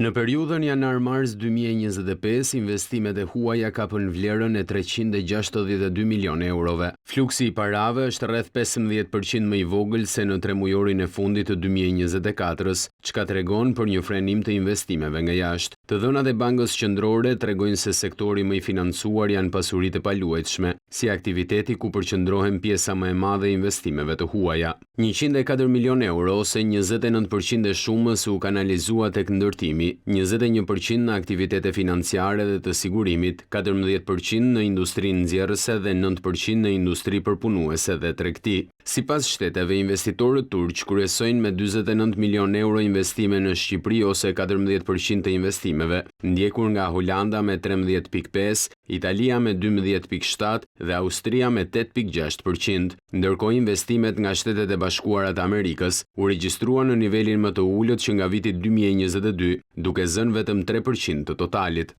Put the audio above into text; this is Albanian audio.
Në periudhën janar-mars 2025, investimet e huaja kapën vlerën e 362 milionë eurove. Fluksi i parave është rreth 15% më i vogël se në tremujorin e fundit të 2024-s, çka tregon për një frenim të investimeve nga jashtë. Të dhënat e Bankës Qendrore tregojnë se sektori më i financuar janë pasuritë e paluajtshme, si aktiviteti ku përqendrohen pjesa më e madhe e investimeve të huaja. 104 milionë euro ose 29% e shumës u kanalizua tek ndërtimi, 21% në aktivitete financiare dhe të sigurimit, 14% në industrinë nxjerrëse dhe 9% në industri përpunuese dhe tregti. Sipas shteteve, investitorët turq kryesojnë me 49 milionë euro investime në Shqipëri ose 14% të investimeve, ndjekur nga Holanda me 13.5, Italia me 12.7 dhe Austria me 8.6%, ndërkohë investimet nga Shtetet e Bashkuara të Amerikës u regjistruan në nivelin më të ulët që nga viti 2022, duke zënë vetëm 3% të totalit.